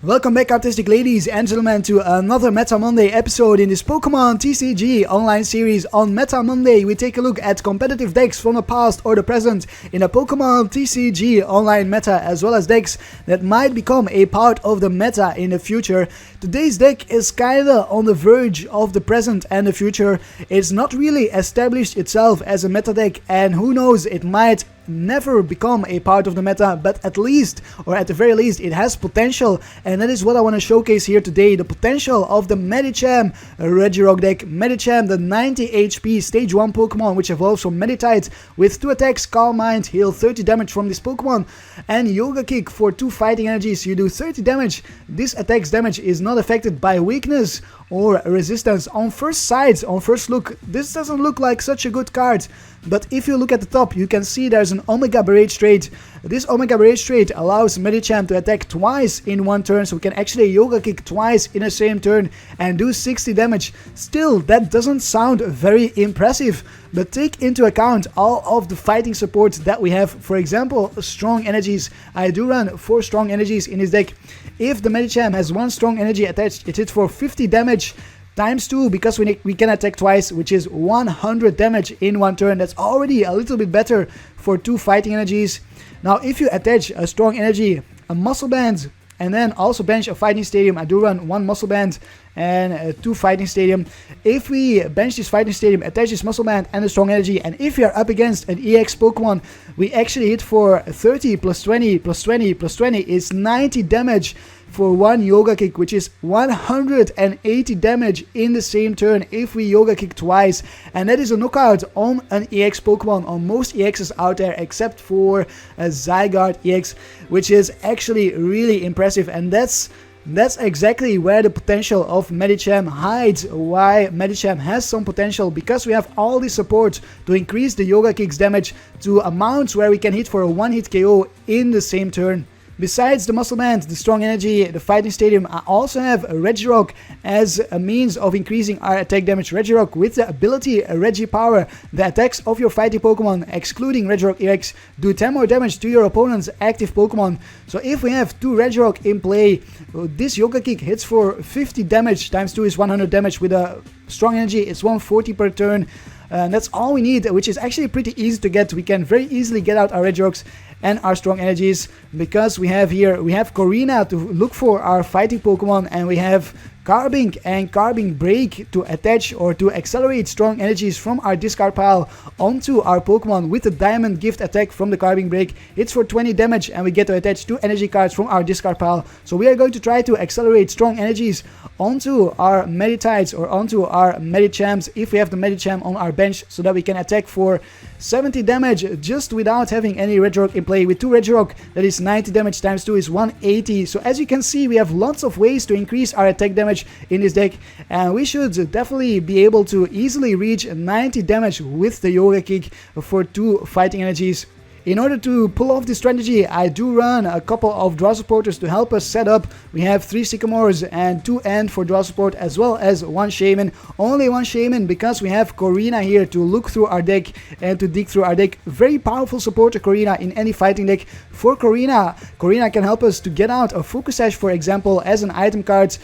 Welcome back, artistic ladies and gentlemen, to another Meta Monday episode in this Pokémon TCG Online series. On Meta Monday, we take a look at competitive decks from the past or the present in a Pokémon TCG Online meta, as well as decks that might become a part of the meta in the future. Today's deck is kinda on the verge of the present and the future. It's not really established itself as a meta deck, and who knows, it might never become a part of the meta, but at least, or at the very least, it has potential, and that is what I want to showcase here today. The potential of the Medicham Regirock deck. Medicham, the 90 HP stage 1 Pokemon, which evolves from Meditite with 2 attacks, Calm Mind, heal 30 damage from this Pokemon, and Yoga Kick for 2 fighting energies. You do 30 damage. This attack's damage is not affected by weakness or resistance. On first sight, on first look, this doesn't look like such a good card, but if you look at the top, you can see there's an Omega Barrage trait. This Omega Barrage trait allows Medicham to attack twice in one turn, so we can actually Yoga Kick twice in the same turn and do 60 damage. Still, that doesn't sound very impressive, but take into account all of the fighting support that we have. For example, strong energies. I do run 4 strong energies in this deck. If the Medicham has 1 strong energy attached, it hits for 50 damage times 2, because we can attack twice, which is 100 damage in one turn. That's already a little bit better for 2 fighting energies. Now, if you attach a strong energy, a muscle band, and then also bench a fighting stadium, I do run 1 muscle band and 2 fighting stadium. If we bench this fighting stadium, attach this muscle band and a strong energy, and if we are up against an EX Pokemon, we actually hit for 30 plus 20 plus 20 plus 20 is 90 damage for 1 Yoga Kick, which is 180 damage in the same turn if we Yoga Kick twice. And that is a knockout on an EX Pokemon, on most EXs out there, except for a Zygarde-EX, which is actually really impressive. And that's exactly where the potential of Medicham hides, why Medicham has some potential, because we have all the support to increase the Yoga Kick's damage to amounts where we can hit for a 1-hit KO in the same turn. Besides the Muscle Band, the Strong Energy, the Fighting Stadium, I also have a Regirock as a means of increasing our attack damage. Regirock with the ability Regipower. The attacks of your fighting Pokemon, excluding Regirock-EX, do 10 more damage to your opponent's active Pokemon. So if we have 2 Regirock in play, this Yoga Kick hits for 50 damage, times 2 is 100 damage. With a Strong Energy, it's 140 per turn. That's all we need, which is actually pretty easy to get. We can very easily get out our Regirocks and our strong energies, because we have Korrina to look for our fighting Pokemon, and we have Carbink and Carbink BREAK to attach or to accelerate strong energies from our discard pile onto our Pokemon with the Diamond Gift attack from the Carbink BREAK. It's for 20 damage, and we get to attach 2 energy cards from our discard pile. So we are going to try to accelerate strong energies onto our Meditites or onto our Medichams if we have the Medicham on our bench, so that we can attack for 70 damage just without having any Regirock in play. With 2 Regirock, that is 90 damage times 2 is 180. So as you can see, we have lots of ways to increase our attack damage in this deck, and we should definitely be able to easily reach 90 damage with the Yoga Kick for 2 fighting energies. In order to pull off this strategy, I do run a couple of draw supporters to help us set up. We have 3 Sycamores and 2 End for draw support, as well as 1 Shaymin. Only 1 Shaymin because we have Korrina here to look through our deck and to dig through our deck. Very powerful supporter, Korrina, in any fighting deck. For Korrina, Korrina can help us to get out a Focus Sash, for example, as an item card.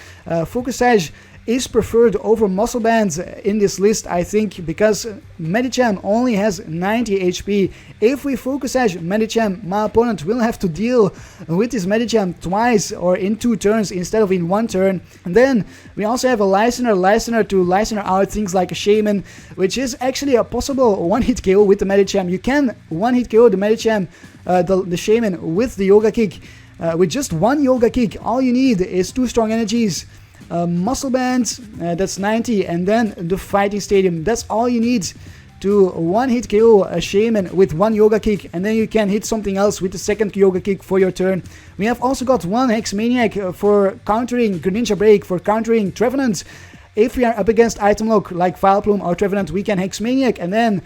Focus Sash is preferred over Muscle Bands in this list, I think, because Medicham only has 90 HP. If we Focus Sash Medicham, my opponent will have to deal with this Medicham twice or in 2 turns instead of in 1 turn. And then we also have a Lysandre to Lysandre out things like a Shaymin, which is actually a possible 1-hit KO with the Medicham. You can 1-hit KO the Medicham, the Shaymin, with the Yoga Kick. With just 1 Yoga Kick, all you need is 2 strong energies, muscle bands, that's 90, and then the fighting stadium. That's all you need to 1-hit KO a Shaymin with 1 Yoga Kick, and then you can hit something else with the second Yoga Kick for your turn. We have also got 1 Hex Maniac for countering Greninja Break, for countering Trevenant. If we are up against item lock like Vileplume or Trevenant, we can Hex Maniac and then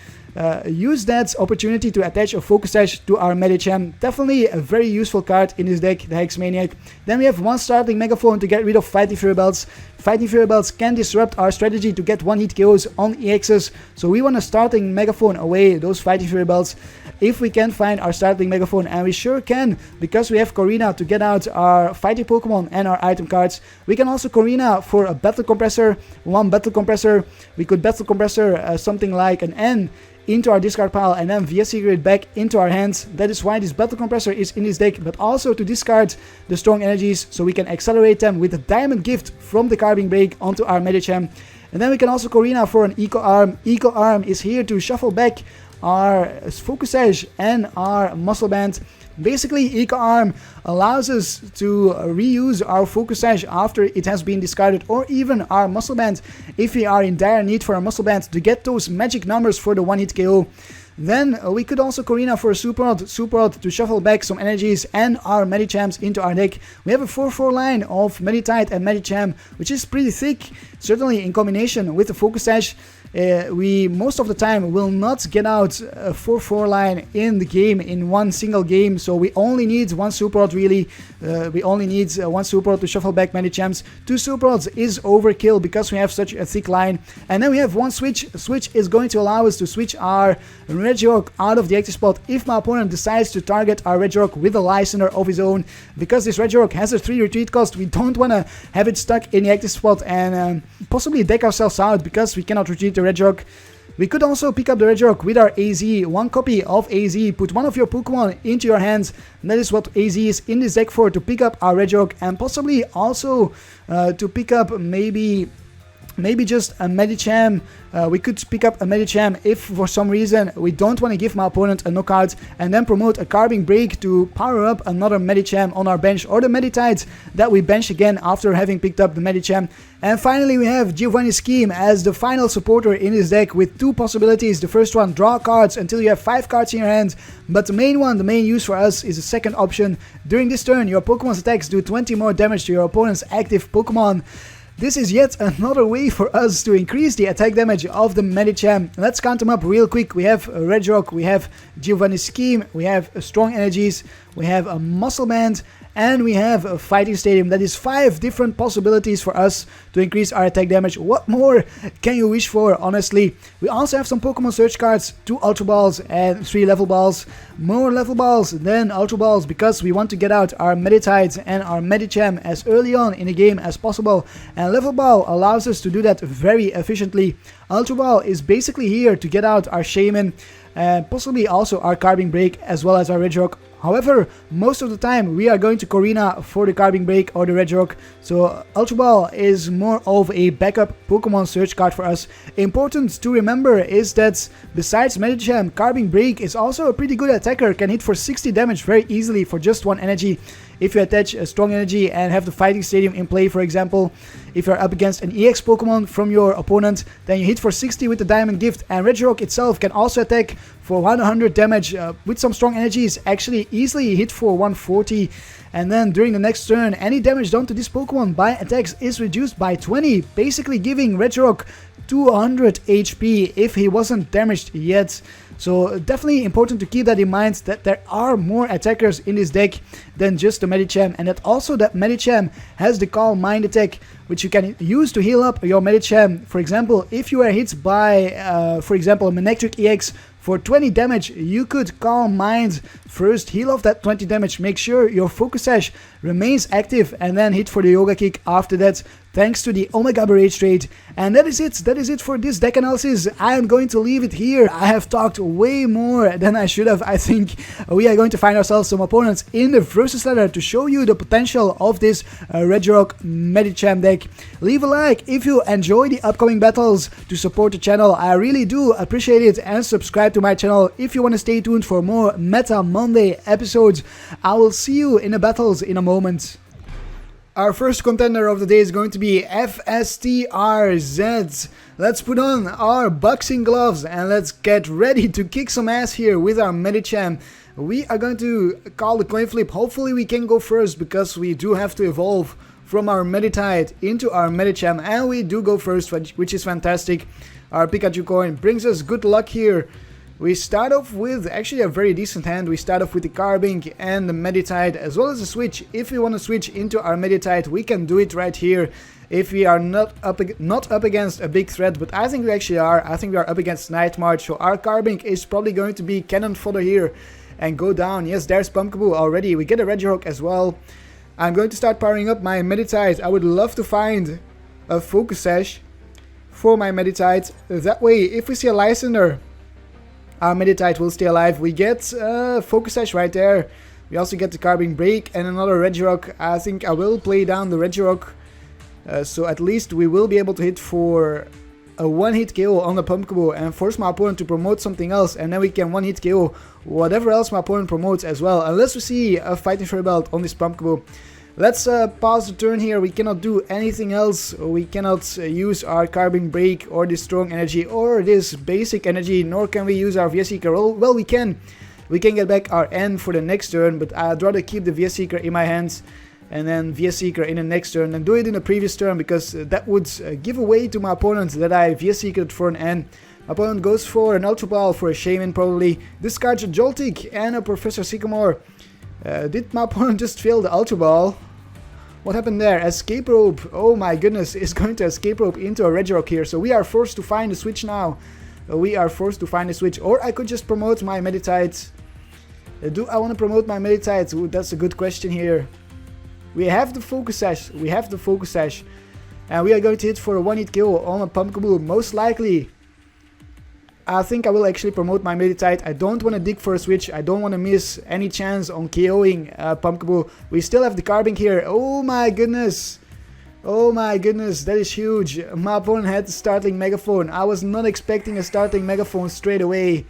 use that opportunity to attach a Focus Sash to our Medicham. Definitely a very useful card in this deck, the Hex Maniac. Then we have 1 Startling Megaphone to get rid of Fighting Fury Belts. Fighting Fury Belts can disrupt our strategy to get 1-hit KOs on EXs, so we want to Startling Megaphone away those Fighting Fury Belts. if we can find our Startling Megaphone, and we sure can, because we have Korrina to get out our fighting Pokemon and our item cards. We can also Korrina for a Battle Compressor, one Battle Compressor. We could Battle Compressor something like an N into our discard pile and then via Seeker it back into our hands. That is why this Battle Compressor is in this deck, but also to discard the strong energies so we can accelerate them with a Diamond Gift from the Carbink Break onto our Medicham. And then we can also Korrina for an Eco Arm. Eco Arm is here to shuffle back our Focus Sash and our Muscle Band. Basically, Eco Arm allows us to reuse our Focus Sash after it has been discarded, or even our Muscle Band if we are in dire need for a Muscle Band to get those magic numbers for the one-hit KO. Then we could also Korrina for a Super Rod to shuffle back some energies and our Medichams into our deck. We have a 4-4 line of Meditite and Medicham, which is pretty thick, certainly in combination with the Focus Sash. We most of the time will not get out a 4-4 line in the game, in one single game, so we only need one Super Rod really. We only need one Super Rod to shuffle back Medichams. 2 Super Rods is overkill because we have such a thick line. And then we have one Switch. Switch is going to allow us to switch our Regirock out of the active spot if my opponent decides to target our Regirock with a Lysandre of his own. Because this Regirock has a 3 retreat cost, we don't want to have it stuck in the active spot and possibly deck ourselves out because we cannot retreat the Regirock. We could also pick up the Regirock with our AZ, one copy of AZ, put one of your Pokemon into your hands, and that is what AZ is in this deck for, to pick up our Regirock, and possibly also to pick up maybe just a Medicham. We could pick up a Medicham if for some reason we don't want to give my opponent a knockout, and then promote a Carbink Break to power up another Medicham on our bench, or the Meditite that we bench again after having picked up the Medicham. And finally we have Giovanni's Scheme as the final supporter in this deck with 2 possibilities. The first one, draw cards until you have 5 cards in your hand, but the main use for us is the second option. During this turn your Pokemon's attacks do 20 more damage to your opponent's active Pokemon. This is yet another way for us to increase the attack damage of the Medicham. Let's count them up real quick. We have a Regirock, we have Giovanni's Scheme, we have strong energies, we have a Muscle Band, and we have a Fighting Stadium. That is 5 different possibilities for us to increase our attack damage. What more can you wish for, honestly? We also have some Pokemon Search cards, 2 Ultra Balls and 3 Level Balls. More Level Balls than Ultra Balls because we want to get out our Meditite and our Medicham as early on in the game as possible. And Level Ball allows us to do that very efficiently. Ultra Ball is basically here to get out our Shaymin, possibly also our Carbink Break as well as our Regirock. However, most of the time we are going to Korrina for the Carbink Break or the Regirock, so Ultra Ball is more of a backup Pokemon search card for us. Important to remember is that besides Medicham, Carbink Break is also a pretty good attacker, can hit for 60 damage very easily for just 1 energy. If you attach a strong energy and have the Fighting Stadium in play, for example, if you're up against an EX Pokemon from your opponent, then you hit for 60 with the Diamond Gift, and Regirock itself can also attack for 100 damage with some strong energies, actually easily hit for 140. And then during the next turn, any damage done to this Pokemon by attacks is reduced by 20, basically giving Regirock 200 HP if he wasn't damaged yet. So definitely important to keep that in mind, that there are more attackers in this deck than just the Medicham, and that also that Medicham has the Calm Mind attack, which you can use to heal up your Medicham. For example, if you are hit by, for example, Manectric EX for 20 damage, you could Calm Mind first, heal off that 20 damage, make sure your Focus Sash remains active, and then hit for the Yoga Kick after that, thanks to the Omega Barrage trade. And that is it for this deck analysis. I am going to leave it here. I have talked way more than I should have. I think we are going to find ourselves some opponents in the Versus ladder to show you the potential of this Regirock Medicham deck. Leave a like if you enjoy the upcoming battles to support the channel. I really do appreciate it, and subscribe to my channel if you want to stay tuned for more Meta Monday episodes. I will see you in the battles in a moment. Our first contender of the day is going to be FSTRZ. Let's put on our boxing gloves and let's get ready to kick some ass here with our Medicham. We are going to call the coin flip. Hopefully we can go first, because we do have to evolve from our Meditite into our Medicham, and we do go first, which is fantastic. Our Pikachu coin brings us good luck here. We start off with actually a very decent hand. We start off with the Carbink and the Meditite as well as the Switch. If we want to switch into our Meditite, we can do it right here. If we are not up against a big threat, but I think we actually are. I think we are up against Night March, so our Carbink is probably going to be cannon fodder here and go down. Yes, there's Pumpkaboo already. We get a Regirock as well. I'm going to start powering up my Meditite. I would love to find a Focus Sash for my Meditite. That way, if we see a Lysandre, our Meditite will stay alive. We get Focus Sash right there. We also get the Carbink Break and another Regirock. I think I will play down the Regirock. So at least we will be able to hit for a one-hit KO on the Pumpkaboo and force my opponent to promote something else, and then we can one-hit KO whatever else my opponent promotes as well, unless we see a Fighting Fairy Belt on this Pumpkaboo. Let's pause the turn here. We cannot do anything else. We cannot use our Carbink Break or this strong energy or this basic energy, nor can we use our VS Seeker. Well, we can. We can get back our N for the next turn, but I'd rather keep the VS Seeker in my hands and then VS Seeker in the next turn and do it in the previous turn, because that would give away to my opponent that I VS Seekered for an N. My opponent goes for an Ultra Ball for a Shaymin probably, discards a Joltik and a Professor Sycamore. Did my opponent just fail the Ultra Ball? What happened there? Escape Rope, oh my goodness, is going to Escape Rope into a Regirock here, so we are forced to find a switch now. We are forced to find a switch, or I could just promote my Meditite. Do I want to promote my Meditite? Ooh, that's a good question here. We have the Focus Sash, and we are going to hit for a one-hit kill on a Pumpkaboo, most likely. I think I will actually promote my Meditite. I don't want to dig for a switch, I don't want to miss any chance on KOing Pumpkaboo. We still have the Carbink here, oh my goodness, that is huge. My opponent had the Startling Megaphone. I was not expecting a Startling Megaphone straight away.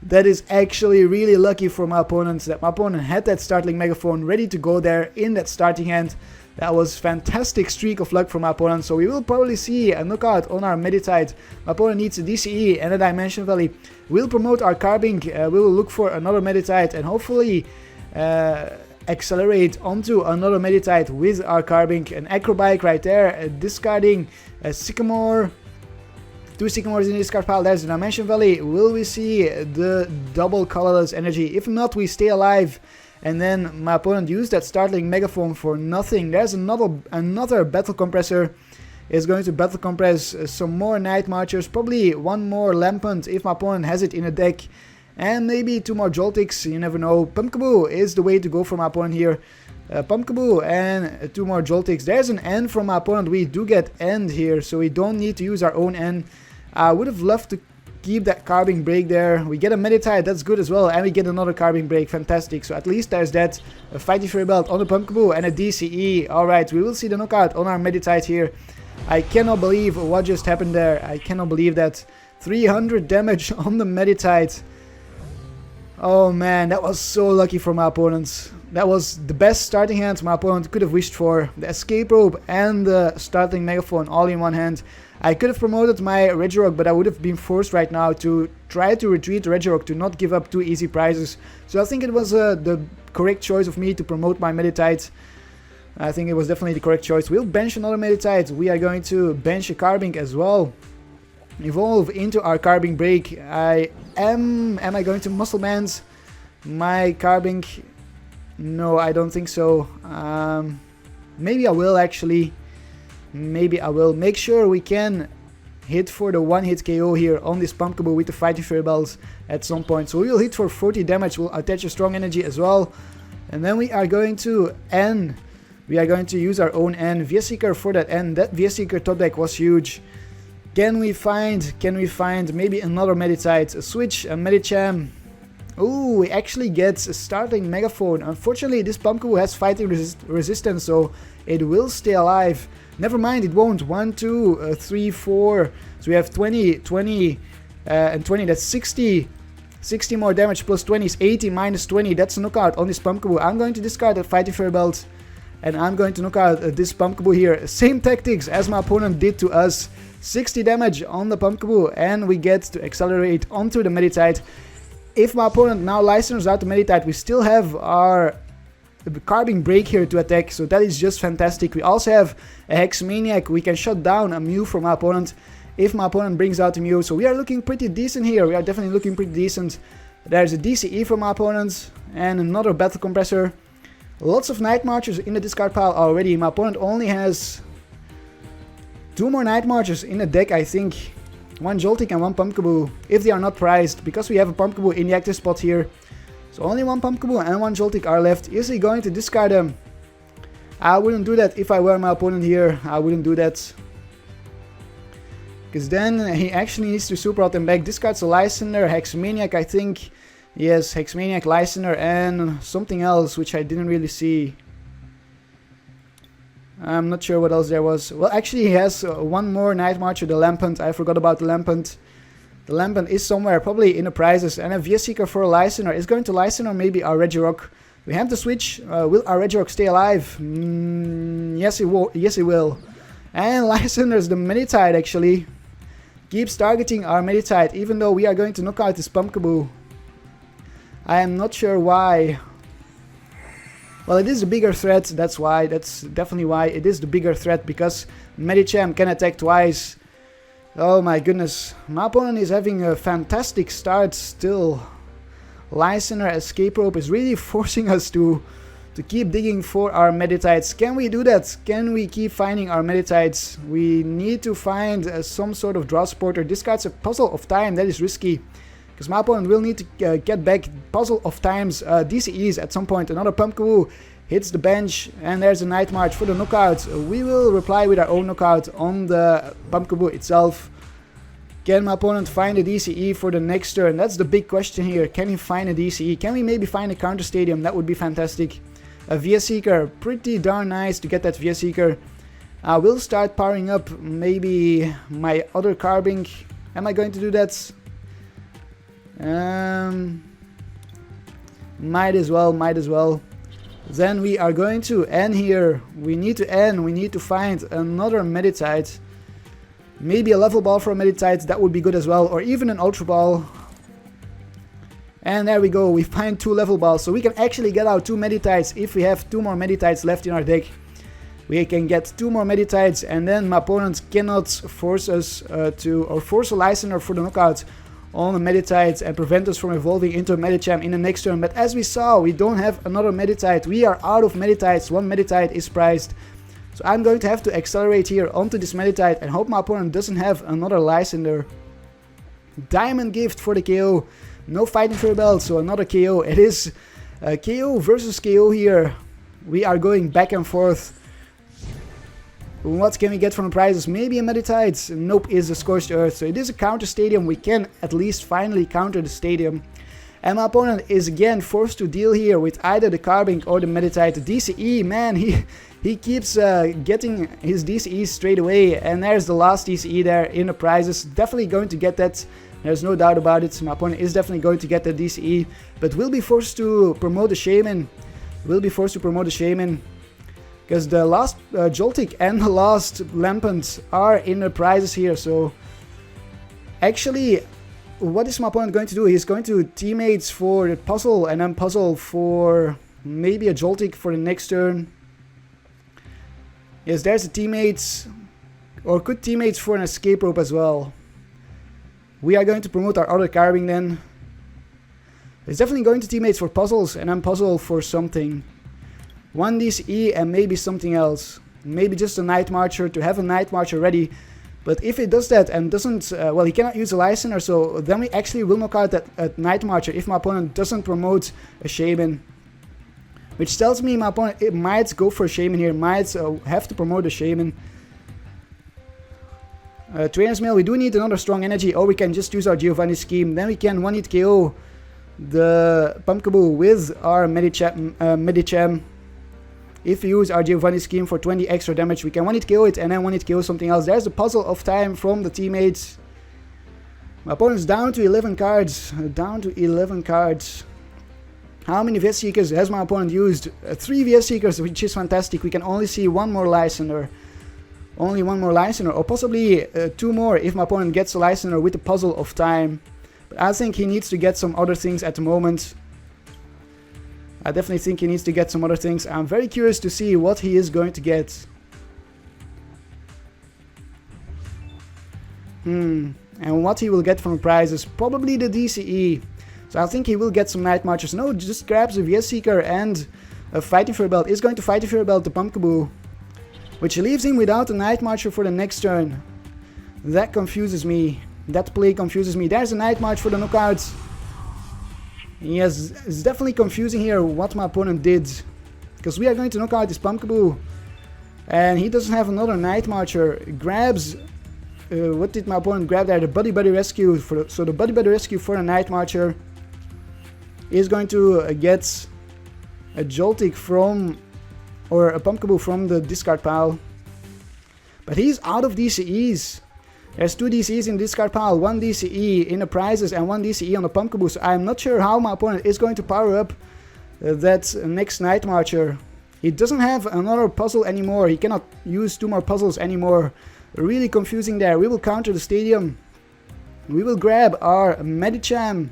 That is actually really lucky for my opponent, that my opponent had that Startling Megaphone ready to go there in that starting hand. That was fantastic streak of luck for my opponent, so we will probably see a knockout on our Meditite. My opponent needs a DCE and a Dimension Valley. We'll promote our Carbink, we will look for another Meditite and hopefully accelerate onto another Meditite with our Carbink. An Acrobike right there, discarding a Sycamore. Two Sycamores in the discard pile, there's the Dimension Valley. Will we see the double colorless energy? If not, we stay alive. And then my opponent used that Startling Megaphone for nothing. There's another Battle Compressor. Is going to Battle Compress some more Night Marchers. Probably one more Lampant if my opponent has it in a deck. And maybe two more Joltics, you never know. Pumpkaboo is the way to go for my opponent here. Pumpkaboo and two more Joltics. There's an N from my opponent. We do get End here, so we don't need to use our own N. I would have loved to keep that Carbink Break there. We get a Meditite, that's good as well, and we get another Carbink Break, fantastic. So at least there's that. A Fighting Fairy Belt on the Pumpkaboo and a DCE. Alright, we will see the knockout on our Meditite here. I cannot believe what just happened there. I cannot believe that. 300 damage on the Meditite. Oh man, that was so lucky for my opponents. That was the best starting hand my opponent could have wished for. The Escape Rope and the Startling Megaphone all in one hand. I could have promoted my Regirock, but I would have been forced right now to try to retreat the Regirock to not give up too easy prizes. So I think it was the correct choice of me to promote my Meditite. I think it was definitely the correct choice. We'll bench another Meditite. We are going to bench a Carbink as well. Evolve into our Carbink Break. Am I going to Muscle Bands my Carbink? No, I don't think so. Maybe I will actually. Maybe I will. Make sure we can hit for the one-hit KO here on this Pumpkaboo with the Fighting Fairy Bells at some point. So we will hit for 40 damage. We'll attach a strong energy as well. And then we are going to N. We are going to use our own N. VS Seeker for that N. That VS Seeker top deck was huge. Can we find maybe another Meditite? A Switch, a Medicham. Ooh, we actually get a Startling Megaphone. Unfortunately, this Pumpkaboo has fighting resistance, so it will stay alive. Never mind, it won't. 1, 2, 3, 4. So we have 20, and 20. That's 60. 60 more damage plus 20 is 80 minus 20. That's a knockout on this Pumpkaboo. I'm going to discard the Fighting Fairy Belt. And I'm going to knock out this Pumpkaboo here. Same tactics as my opponent did to us. 60 damage on the Pumpkaboo. And we get to accelerate onto the Meditite. If my opponent now Lysandres out the Meditite, we still have our Carbink Break here to attack, so that is just fantastic. We also have a Hex Maniac. We can shut down a Mew from our opponent, if my opponent brings out the Mew. So we are looking pretty decent here. We are definitely looking pretty decent. There's a DCE for my opponent and another Battle Compressor. Lots of Night Marchers in the discard pile already. My opponent only has 2 more Night Marchers in the deck, I think. 1 Joltik and 1 Pumpkaboo, if they are not prized, because we have a Pumpkaboo in the active spot here. So only 1 Pumpkaboo and 1 Joltik are left. Is he going to discard them? I wouldn't do that if I were my opponent here. I wouldn't do that. Because then he actually needs to Super Rod them back. Discards a Lysandre, Hex Maniac, I think. Yes, Hex Maniac, Lysandre, and something else which I didn't really see. I'm not sure what else there was. Well, actually he has 1 more Night Marcher, the Lampent. I forgot about the Lampent. The Lampent is somewhere, probably in the prizes. And a Seeker for a Lysandre. Is going to Lysandre maybe our Regirock? We have to switch. Will our Regirock stay alive? Yes, he will. Yes, he will. And Lysandre's the Meditite actually. Keeps targeting our Meditite, even though we are going to knock out this Pumpkaboo. I am not sure why. Well, it is the bigger threat, that's why. That's definitely why it is the bigger threat, because Medicham can attack twice. Oh my goodness. My opponent is having a fantastic start still. Lysandre Escape Rope is really forcing us to keep digging for our Meditites. Can we do that? Can we keep finding our Meditites? We need to find some sort of draw support or discards a Puzzle of Time. That is risky, because my opponent will need to get back Puzzle of Time's DCEs at some point. Another Pumpkaboo hits the bench, and there's a Night March for the knockout. We will reply with our own knockout on the Pumpkaboo itself. Can my opponent find a DCE for the next turn? That's the big question here. Can he find a DCE? Can we maybe find a Counter Stadium? That would be fantastic. A Seeker, pretty darn nice to get that Seeker. I will start powering up maybe my other Carbink. Am I going to do that? Might as well. Then we are going to end here. We need to find another Meditite. Maybe a Level Ball for a Meditite, that would be good as well. Or even an Ultra Ball. And there we go, we find 2 Level Balls. So we can actually get out 2 Meditites if we have 2 more Meditites left in our deck. We can get 2 more Meditites, and then my opponent cannot force us force a Lysandre for the knockout on a Meditite and prevent us from evolving into a Medicham in the next turn. But as we saw, we don't have another Meditite. We are out of Meditites. 1 Meditite is prized. So I'm going to have to accelerate here onto this Meditite and hope my opponent doesn't have another Lysandre. Diamond Gift for the KO. No Fighting for Belt, so another KO. It is KO versus KO here. We are going back and forth. What can we get from the prizes? Maybe a Meditite. Nope, is a Scorched Earth. So it is a Counter Stadium. We can at least finally counter the Stadium. And my opponent is again forced to deal here with either the Carbink or the Meditite. The DCE, man, he keeps getting his DCE straight away. And there's the last DCE there in the prizes. Definitely going to get that. There's no doubt about it. My opponent is definitely going to get the DCE. But will be forced to promote the Shaymin. Because the last Joltik and the last Lampent are in the prizes here. So actually, what is my opponent going to do? He's going to teammates for the puzzle and then puzzle for maybe a Joltik for the next turn. Yes, there's the teammates, or good teammates for an Escape Rope as well. We are going to promote our other Carbink then. It's definitely going to teammates for puzzles and then puzzle for something. 1 DCE and maybe something else. Maybe just a Night Marcher to have a Night Marcher ready. But if it does that and doesn't, well, he cannot use a Lysandre, so then we actually will knock out that Night Marcher if my opponent doesn't promote a Shaymin. Which tells me my opponent it might go for a Shaymin here, might have to promote a Shaymin. Trainer's Mail, we do need another Strong Energy, or we can just use our Giovanni scheme. Then we can 1-hit KO the Pumpkaboo with our Medicham. If we use our Giovanni scheme for 20 extra damage, we can 1-hit KO it and then 1-hit KO something else. There's the Puzzle of Time from the teammates. My opponent's down to 11 cards. How many VS Seekers has my opponent used? 3 VS Seekers, which is fantastic. We can only see 1 more Lysandre. Only 1 more Lysandre, or possibly 2 more if my opponent gets a Lysandre with the Puzzle of Time. But I think he needs to get some other things at the moment. I definitely think he needs to get some other things. I'm very curious to see what he is going to get. And what he will get from the prizes, probably the DCE. So I think he will get some Night Marchers. No, just grabs a VS Seeker and a Fighting Fury Belt. Is going to Fighting Fury Belt the Pumpkaboo, which leaves him without a Night Marcher for the next turn. That confuses me. That play confuses me. There's a Night March for the knockout. Yes, it's definitely confusing here what my opponent did, because we are going to knock out this Pumpkaboo, and he doesn't have another Night Marcher. Grabs, what did my opponent grab there? The Buddy Rescue. So the Buddy Rescue for a Night Marcher is going to get a Joltik from, or a Pumpkaboo from the discard pile. But he's out of DCEs. There's 2 DCEs in the discard pile, 1 DCE in the prizes and 1 DCE on the Pumpkaboo. So I'm not sure how my opponent is going to power up that next Night Marcher. He doesn't have another puzzle anymore. He cannot use 2 more puzzles anymore. Really confusing there. We will counter the stadium. We will grab our Medicham.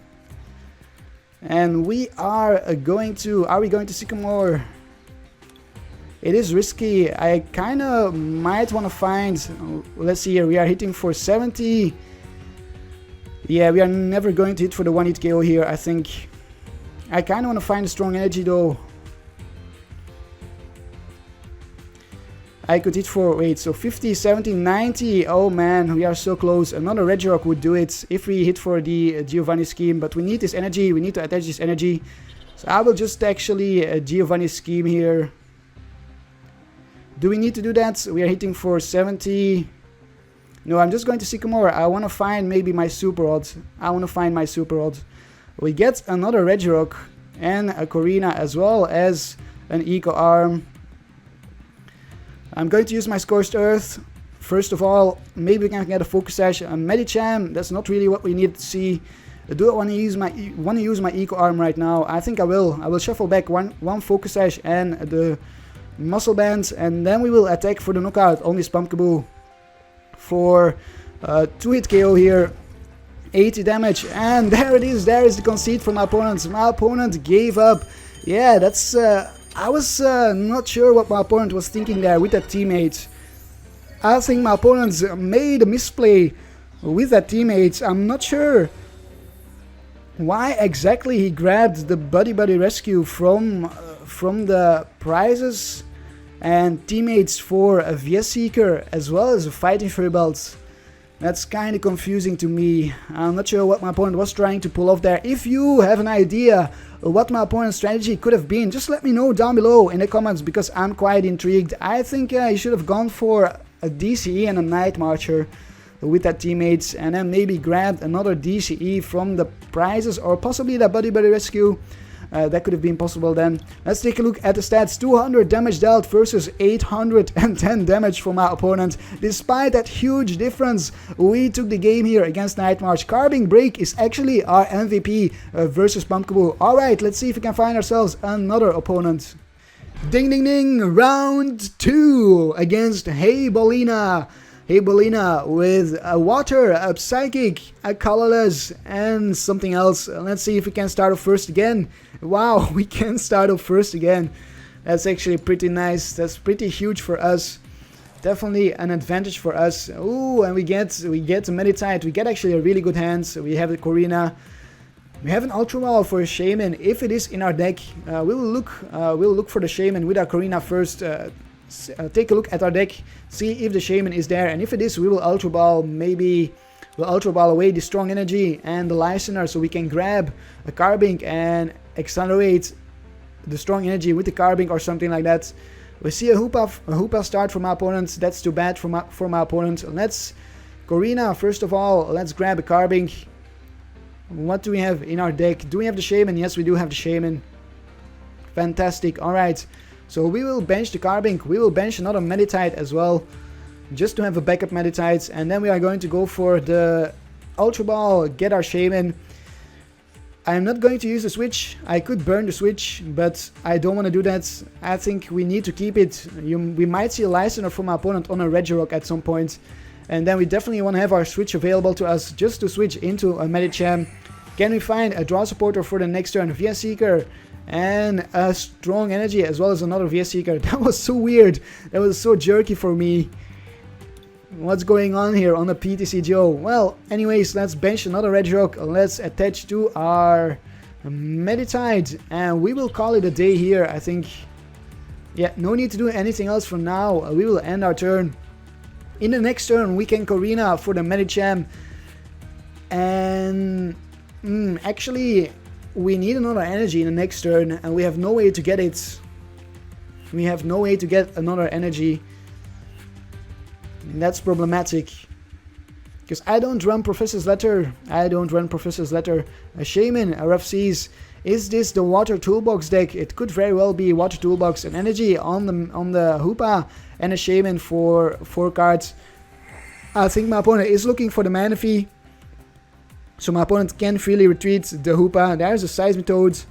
And we are going to Sycamore? It is risky. I kind of might want to find, let's see here, we are hitting for 70. Yeah, we are never going to hit for the 1-hit KO here, I think. I kind of want to find a strong energy though. I could hit for, wait, so 50, 70, 90. Oh man, we are so close. Another Regirock would do it if we hit for the Giovanni scheme. But we need this energy. We need to attach this energy. So I will just actually Giovanni scheme here. Do we need to do that? We are hitting for 70. No, I'm just going to Sycamore. I want to find maybe my Super Rod. We get another Regirock and a Korrina as well as an Eco Arm. I'm going to use my Scorched Earth. First of all, maybe we can get a Focus Sash, a Medicham. That's not really what we need to see. Do I want to use my Eco Arm right now? I think I will. I will shuffle back one Focus Sash and the Muscle Band, and then we will attack for the knockout on this Pumpkaboo for 2-hit KO here. 80 damage, and there it is. There is the concede from my opponent. My opponent gave up. Yeah, that's I was not sure what my opponent was thinking there with that teammate. I think my opponent made a misplay with that teammate. I'm not sure why exactly he grabbed the Buddy Rescue from the prizes and teammates for a VS Seeker as well as a Fighting Fury Belt. That's kind of confusing to me. I'm not sure what my opponent was trying to pull off there. If you have an idea what my opponent's strategy could have been, just let me know down below in the comments, because I'm quite intrigued. I think he should have gone for a DCE and a Night Marcher with that teammates, and then maybe grabbed another DCE from the prizes, or possibly that Buddy Rescue. That could have been possible then. Let's take a look at the stats. 200 damage dealt versus 810 damage for my opponent. Despite that huge difference, we took the game here against Night March. Carbink BREAK is actually our MVP versus Pumpkaboo. Alright, let's see if we can find ourselves another opponent. Ding ding ding, round 2 against Hey Bolina. Hey Bolina with a Water, a Psychic, a Colorless, and something else. Let's see if we can start off first again. Wow, we can start off first again. That's actually pretty nice. That's pretty huge for us. Definitely an advantage for us. Ooh, and we get Meditite. We get actually a really good hand. So we have the Korrina. We have an Ultra Ball for a Shaymin. If it is in our deck, we'll look for the Shaymin with our Korrina first. Take a look at our deck, see if the Shaymin is there, and if it is, we will Ultra Ball. Maybe we'll Ultra Ball away the Strong Energy and the Lysandre, so we can grab a Carbink and accelerate the Strong Energy with the Carbink or something like that. We see a Hoopa start from my opponent. That's too bad for my opponent. Let's Korrina first of all. Let's grab a Carbink. What do we have in our deck? Do we have the Shaymin? Yes, we do have the Shaymin. Fantastic. All right. So we will bench the Carbink, we will bench another Meditite as well, just to have a backup Meditite, and then we are going to go for the Ultra Ball, get our Shaymin. I'm not going to use the Switch. I could burn the Switch, but I don't want to do that. I think we need to keep it. We might see a Lysandre from my opponent on a Regirock at some point, and then we definitely want to have our Switch available to us just to switch into a Medicham. Can we find a draw supporter for the next turn? VS Seeker and a Strong Energy as well as another VS Seeker. That was so weird. That was so jerky for me. What's going on here on the PTCGO? Well, anyways, let's bench another Regirock. Let's attach to our Meditite, and we will call it a day here, I think. Yeah, no need to do anything else for now. We will end our turn. In the next turn, we can Korrina for the Medicham. And actually, we need another energy in the next turn, and we have no way to get it. We have no way to get another energy. And that's problematic. Because I don't run Professor's Letter. Shaymin RFCs. Is this the Water Toolbox deck? It could very well be Water Toolbox. An energy on the Hoopa and a Shaymin for 4 cards. I think my opponent is looking for the Manaphy. So my opponent can freely retreat the Hoopa. There's a Seismitoad.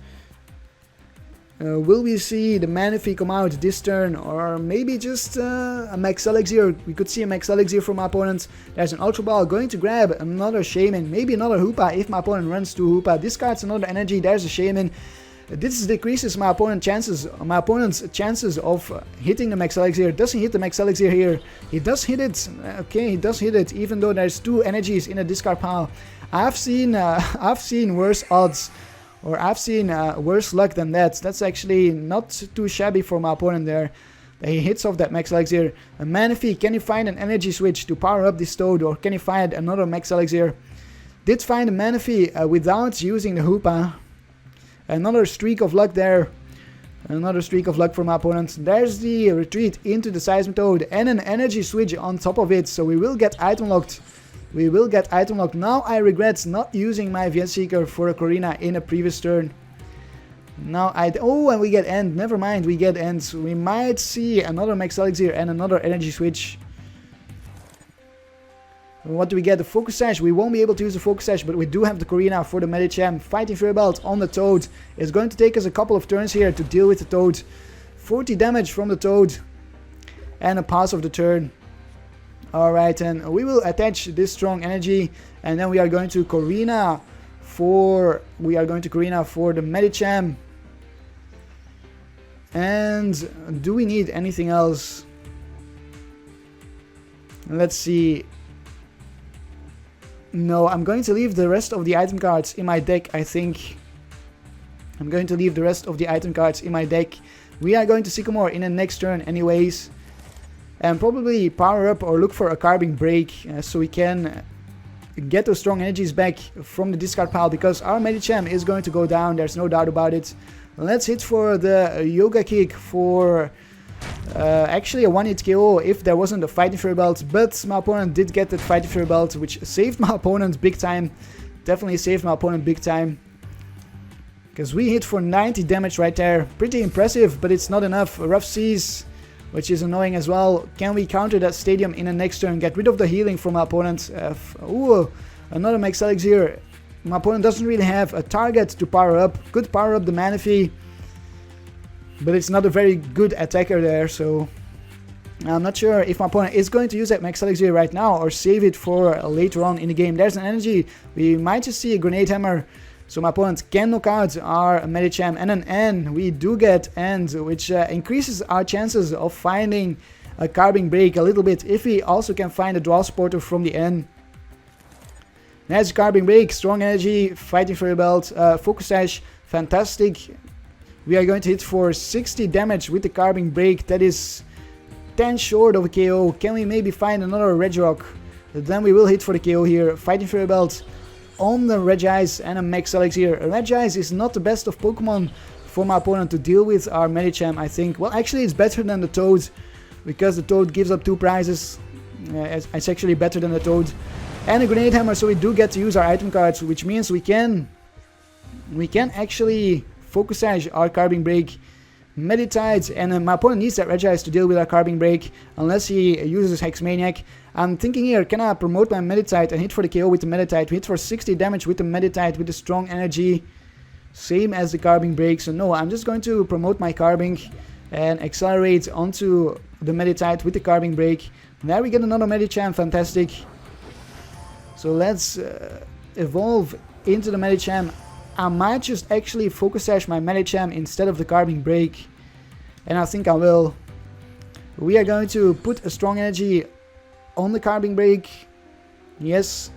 Will we see the Manaphy come out this turn, or maybe just a Max Elixir? We could see a Max Elixir from my opponent. There's an Ultra Ball going to grab another Shaymin, maybe another Hoopa if my opponent runs 2 Hoopa. Discards another energy. There's a Shaymin. This decreases my opponent's chances of hitting the Max Elixir. Doesn't hit the Max Elixir here. He does hit it. Okay, he does hit it, even though there's 2 energies in a discard pile. I've seen worse odds. Or I've seen worse luck than that. That's actually not too shabby for my opponent there. He hits off that Max Elixir. A Manaphy, can he find an energy switch to power up this Toad, or can he find another Max Elixir? Did find a Manaphy without using the Hoopa. Another streak of luck there. Another streak of luck for my opponent. There's the retreat into the Seismitoad and an energy switch on top of it. So we will get item locked. Now I regret not using my VS Seeker for a Korrina in a previous turn. Now and we get end. Never mind, we get ends. We might see another Max Elixir and another energy switch. What do we get? The Focus Sash. We won't be able to use the Focus Sash, but we do have the Korrina for the Medicham. Fighting Fury Belt on the Toad. It's going to take us a couple of turns here to deal with the Toad. 40 damage from the Toad. And a pass of the turn. Alright, and we will attach this strong energy, and then we are going to Korrina for the Medicham. And do we need anything else? Let's see. No, I'm going to leave the rest of the item cards in my deck, I think. I'm going to leave the rest of the item cards in my deck. We are going to Sycamore in the next turn anyways. And probably power up or look for a Carbink Break so we can get those strong energies back from the discard pile, because our Medicham is going to go down, there's no doubt about it. Let's hit for the Yoga Kick for actually a 1-hit KO if there wasn't a Fighting Fury Belt, but my opponent did get that Fighting Fury Belt, which saved my opponent big time. Definitely saved my opponent big time. Because we hit for 90 damage right there. Pretty impressive, but it's not enough. Rough Seas, which is annoying as well. Can we counter that Stadium in the next turn? Get rid of the healing from my opponent. Another Max Elixir. My opponent doesn't really have a target to power up. Could power up the Manaphy, but it's not a very good attacker there, so I'm not sure if my opponent is going to use that Max Elixir right now or save it for later on in the game. There's an energy. We might just see a Grenade Hammer. So my opponent can knock out our Medicham, and an N. We do get End, which increases our chances of finding a Carbink Break a little bit if we also can find a draw supporter from the N. Next Carbink Break, strong energy, Fighting Fury Belt, Focus Sash, fantastic. We are going to hit for 60 damage with the Carbink Break. That is 10 short of a KO. Can we maybe find another Regirock? Then we will hit for the KO here. Fighting Fury Belt on the Regice and a Max Elixir. Regice is not the best of Pokemon for my opponent to deal with our Medicham, I think. Well, actually it's better than the Toad, because the Toad gives up 2 prizes. It's actually better than the Toad. And a Grenade Hammer, so we do get to use our item cards, which means we can actually Focus Sash our Carbink Break, Meditite, and my opponent needs that Regice to deal with our Carbink Break, unless he uses Hex Maniac. I'm thinking here, can I promote my Meditite and hit for the KO with the Meditite? We hit for 60 damage with the Meditite with the strong energy, same as the Carbink Break. So no, I'm just going to promote my Carbink and accelerate onto the Meditite with the Carbink Break. There we get another Medicham, fantastic. So let's evolve into the Medicham. I might just actually Focus Sash my Medicham instead of the Carbink Break, and I think I will. We are going to put a strong energy on the Carbink break. Yes.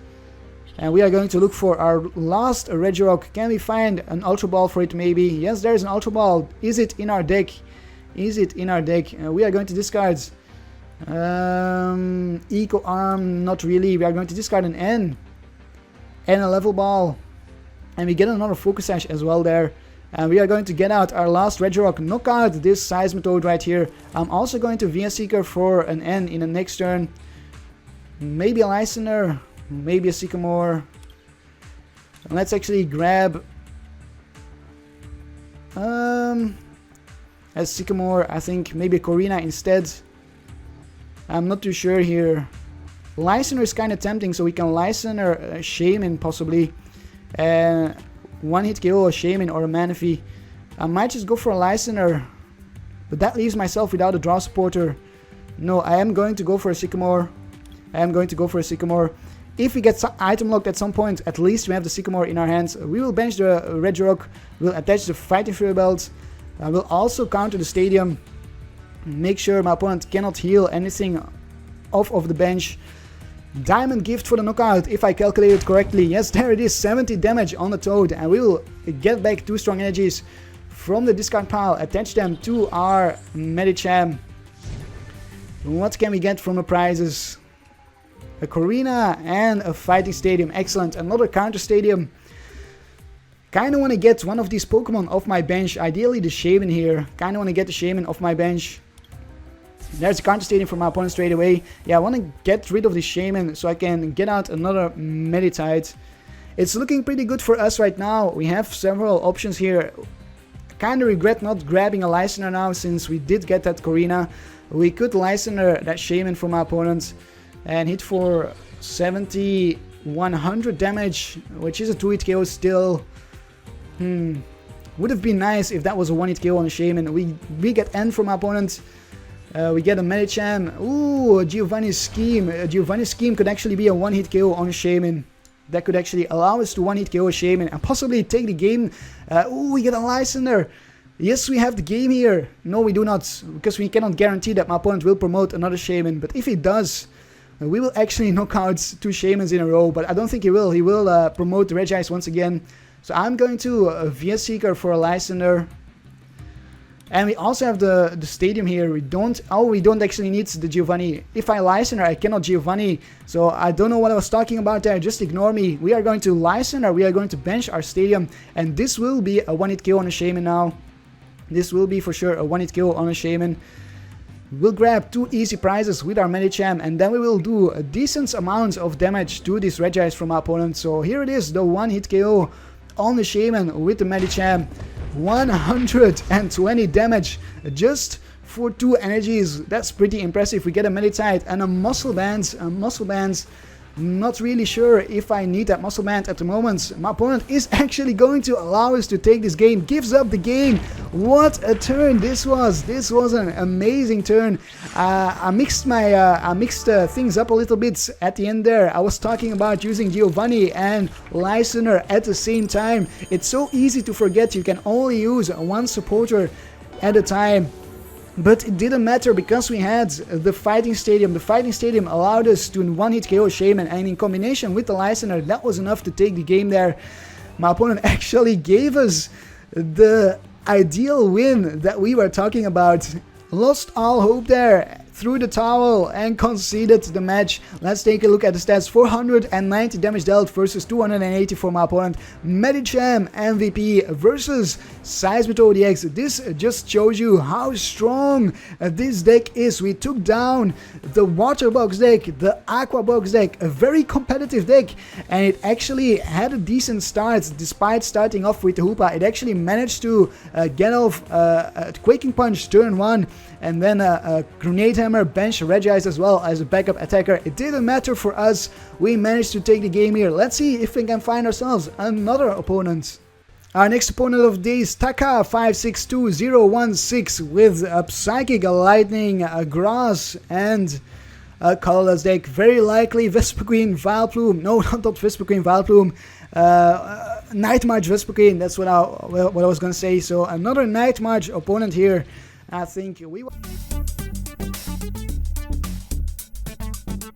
And we are going to look for our last Regirock. Can we find an Ultra Ball for it maybe? Yes, there is an Ultra Ball. Is it in our deck? Is it in our deck? We are going to discard Eco Arm, not really. We are going to discard an N and a Level Ball. And we get another Focus Sash as well there. And we are going to get out our last Regirock, knock out this Seismitoad right here. I'm also going to VS Seeker for an N in the next turn. Maybe a Lysandre. Maybe a Sycamore. Let's actually grab a Sycamore. I think maybe a Korrina instead. I'm not too sure here. Lysandre is kind of tempting, so we can Lysandre a Shaymin possibly. One hit KO a Shaymin or a Manaphy. I might just go for a Lysandre, but that leaves myself without a draw supporter. No, I am going to go for a Sycamore. I am going to go for a Sycamore. If we get item locked at some point, at least we have the Sycamore in our hands. We will bench the Regirock, we'll attach the Fighting Fury Belt, we'll also counter the Stadium, make sure my opponent cannot heal anything off of the bench. Diamond Gift for the knockout, if I calculated correctly. Yes, there it is, 70 damage on the Toad, and we will get back 2 strong energies from the discard pile, attach them to our Medicham. What can we get from the prizes? A Korrina and a Fighting Stadium. Excellent. Another counter Stadium. Kinda want to get one of these Pokemon off my bench. Ideally the Shaymin here. Kinda want to get the Shaymin off my bench. There's a counter Stadium for my opponent straight away. Yeah, I want to get rid of the Shaymin so I can get out another Meditite. It's looking pretty good for us right now. We have several options here. Kinda regret not grabbing a Lysandre now since we did get that Korrina. We could Lysandre that Shaymin for my opponent and hit for 100 damage, which is a 2-hit KO still. Would have been nice if that was a 1-hit KO on a Shaymin. We get N from our opponent. We get a Medicham. Ooh, a Giovanni Scheme. A Giovanni Scheme could actually be a 1-hit KO on a Shaymin. That could actually allow us to 1-hit KO a Shaymin and possibly take the game. Ooh, we get a Lysandre. Yes, we have the game here. No, we do not, because we cannot guarantee that my opponent will promote another Shaymin. But if he does, we will actually knock out 2 Shaymins in a row, but I don't think he will. He will promote the Regice once again. So I'm going to VS Seeker for a Lysandre. And we also have the Stadium here. We don't actually need the Giovanni. If I Lysandre, I cannot Giovanni. So I don't know what I was talking about there. Just ignore me. We are going to Lysandre. We are going to bench our Stadium. And this will be a 1-hit KO on a Shaymin now. This will be for sure a 1-hit KO on a Shaymin. We'll grab 2 easy prizes with our Medicham, and then we will do a decent amount of damage to this Regice from our opponent. So here it is, the 1-hit KO on the Shaymin with the Medicham. 120 damage just for 2 energies. That's pretty impressive. We get a Meditite and a Muscle Band. Not really sure if I need that Muscle Band at the moment. My opponent is actually going to allow us to take this game. Gives up the game. What a turn this was. This was an amazing turn. I mixed things up a little bit at the end there. I was talking about using Giovanni and Lysandre at the same time. It's so easy to forget you can only use one supporter at a time. But it didn't matter because we had the Fighting Stadium. The Fighting Stadium allowed us to 1-hit KO Shaymin, and in combination with the Lysandre, that was enough to take the game there. My opponent actually gave us the ideal win that we were talking about. Lost all hope there, threw the towel and conceded the match. Let's take a look at the stats. 490 damage dealt versus 280 for my opponent. Medicham MVP versus Seismitoad EX. This just shows you how strong this deck is. We took down the Water Box deck, the Aqua Box deck, a very competitive deck, and it actually had a decent start despite starting off with the Hoopa. It actually managed to get off a Quaking Punch turn 1, and then a Grenade Hammer, bench Regice as well as a backup attacker. It didn't matter for us. We managed to take the game here. Let's see if we can find ourselves another opponent. Our next opponent of the day is Taka562016 with a Psychic, a Lightning, a Grass, and a colorless deck. Very likely Vespiquen Vileplume. No, not Vespiquen Vileplume. Night March Vespiquen. That's what I was gonna say. So another Night March opponent here. I think we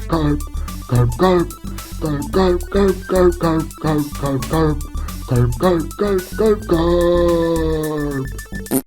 Karp, Karp, Karp, Karp, Karp, Karp, Karp, Karp, Karp, Karp, Karp, Karp, Karp, Karp, Karp, Karp.